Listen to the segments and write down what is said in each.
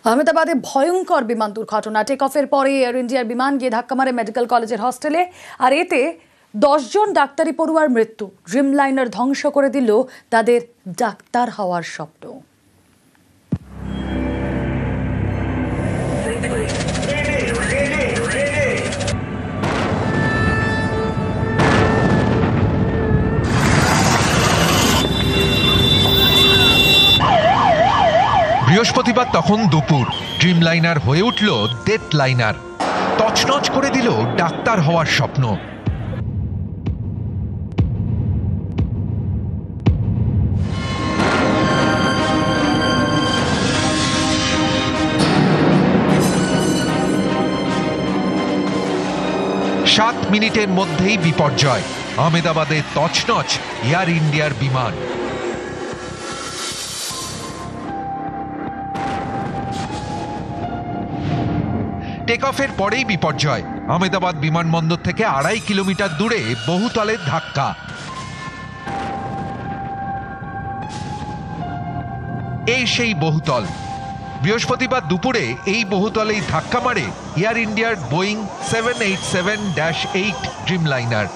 আহমেদাবাদে ভয়ঙ্কর বিমান দুর্ঘটনা। টেক অফের পরে এয়ার ইন্ডিয়ার বিমান গিয়ে ধাক্কা মারে মেডিকেল কলেজের হস্টেলে, আর এতে 10 জন ডাক্তারি পড়ুয়ার মৃত্যু। ড্রিমলাইনার ধ্বংস করে দিল তাদের ডাক্তার হওয়ার স্বপ্ন। বৃহস্পতিবার তখন দুপুর, ড্রিমলাইনার হয়ে উঠল ডেথ লাইনার। তছনছ করে দিল ডাক্তার হওয়ার স্বপ্ন। সাত মিনিটের মধ্যেই বিপর্যয়। আহমেদাবাদে তছনছ এয়ার ইন্ডিয়ার বিমান। টেক অফের পরেই বিপর্যয়। আহমেদাবাদ বিমানবন্দর থেকে 2.5 কিলোমিটার দূরে বহুতলের ধাক্কা। এই সেই বহুতল। বৃহস্পতিবার দুপুরে এই বহুতলেই ধাক্কা মারে এয়ার ইন্ডিয়ার বোয়িং 787-8 ড্রিমলাইনার।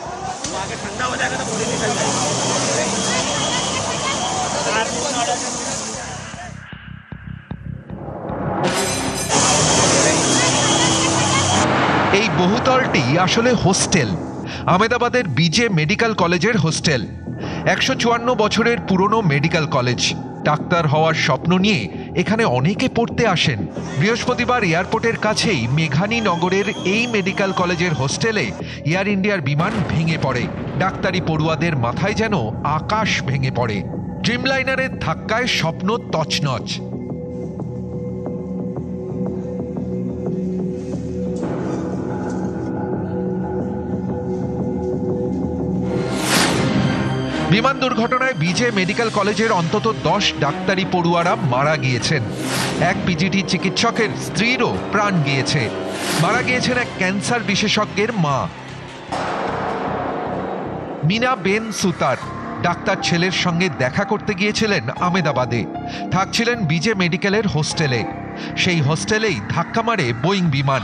এই বহুতলটি আসলে হোস্টেল, আহমেদাবাদের বিজে মেডিকেল কলেজের হোস্টেল। 154 বছরের পুরনো মেডিকেল কলেজ। ডাক্তার হওয়ার স্বপ্ন নিয়ে এখানে অনেকে পড়তে আসেন। বৃহস্পতিবার এয়ারপোর্টের কাছেই মেঘানী নগরের এই মেডিকেল কলেজের হোস্টেলে এয়ার ইন্ডিয়ার বিমান ভেঙে পড়ে। ডাক্তারি পড়ুয়াদের মাথায় যেন আকাশ ভেঙে পড়ে। ড্রিমলাইনারের ধাক্কায় স্বপ্ন তছনছ। বিমান দুর্ঘটনায় বিজে মেডিকেল কলেজের অন্তত 10 ডাক্তারি পড়ুয়ারা মারা গিয়েছেন। এক পিজিটি চিকিৎসকের স্ত্রীরও প্রাণ গিয়েছে। মারা গিয়েছেন এক ক্যান্সার বিশেষজ্ঞের মা। মিনা বেন সুতার ডাক্তার ছেলের সঙ্গে দেখা করতে গিয়েছিলেন আহমেদাবাদে। থাকছিলেন বিজে মেডিকেলের হোস্টেলে। সেই হোস্টেলেই ধাক্কা মারে বোয়িং বিমান।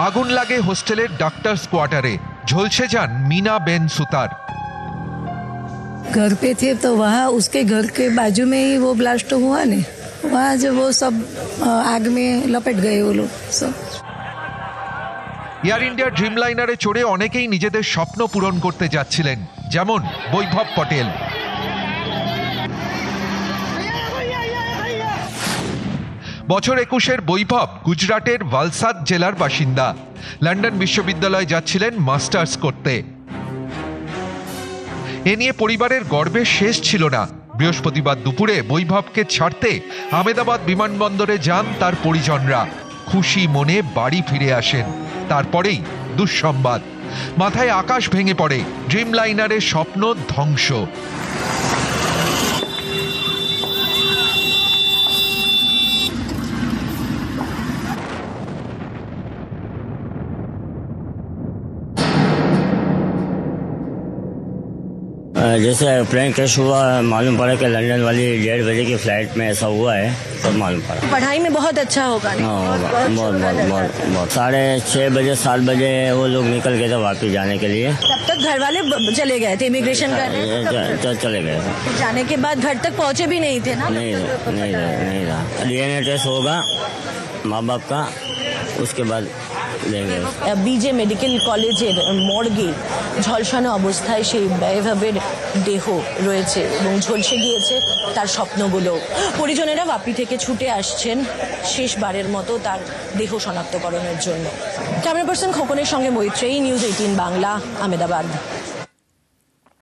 আগুন লাগে হোস্টেলের ডাক্তার্স কোয়ার্টারে। ঝলসে যান মিনা বেন সুতার। घर पे थे तो वहाँ उसके घर के बाजू में ही वो ब्लास्ट हुआ ने, वहाँ जो वो सब आग में लपेट गए वो लोग सब। এয়ার ইন্ডিয়া ড্রিমলাইনারে চড়ে অনেকেই নিজেদের স্বপ্ন পূরণ করতে যাচ্ছিলেন, যেমন বৈভব পটেল। বছর 21-এর বৈভব গুজরাটের ভালসাদ জেলার বাসিন্দা। লন্ডন বিশ্ববিদ্যালয়ে যাচ্ছিলেন মাস্টার্স করতে। এ নিয়ে পরিবারের গর্বে শেষ ছিল না। বৃহস্পতিবার দুপুরে বৈভবকে ছাড়তে আহমেদাবাদ বিমানবন্দরে যান তার পরিজনরা। খুশি মনে বাড়ি ফিরে আসেন। তারপরেই দুঃসংবাদ। মাথায় আকাশ ভেঙে পড়ে। ড্রিমলাইনারের স্বপ্ন ধ্বংস। जैसे एयरप्लेन क्रैश हुआ, मालूम पड़ा कि लंदन वाली 1:30 बजे की फ्लाइट में ऐसा हुआ है, तब मालूम पड़ा। पढ़ाई में बहुत अच्छा होगा। बहुत 6:30 बजे 7 बजे वो लोग निकल गए थे वापस जाने के लिए। तब तक घर वाले चले गए थे इमिग्रेशन करने? चले गए थे। जाने के बाद घर तक पहुंचे भी नहीं थे ना? नहीं रहा। DNA टेस्ट होगा माँ बाप का, उसके बाद দেবে। বিজে মেডিকেল কলেজের মর্গে ঝলসানো অবস্থায় সেই বৈভবের দেহ রয়েছে এবং ঝলসে গিয়েছে তার স্বপ্নগুলো। পরিজনেরা বাপি থেকে ছুটে আসছেন শেষবারের মতো তার দেহ শনাক্তকরণের জন্য। ক্যামেরা পার্সন খোকনের সঙ্গে মৈত্রেয়ী, নিউজ 18 বাংলা, আহমেদাবাদ।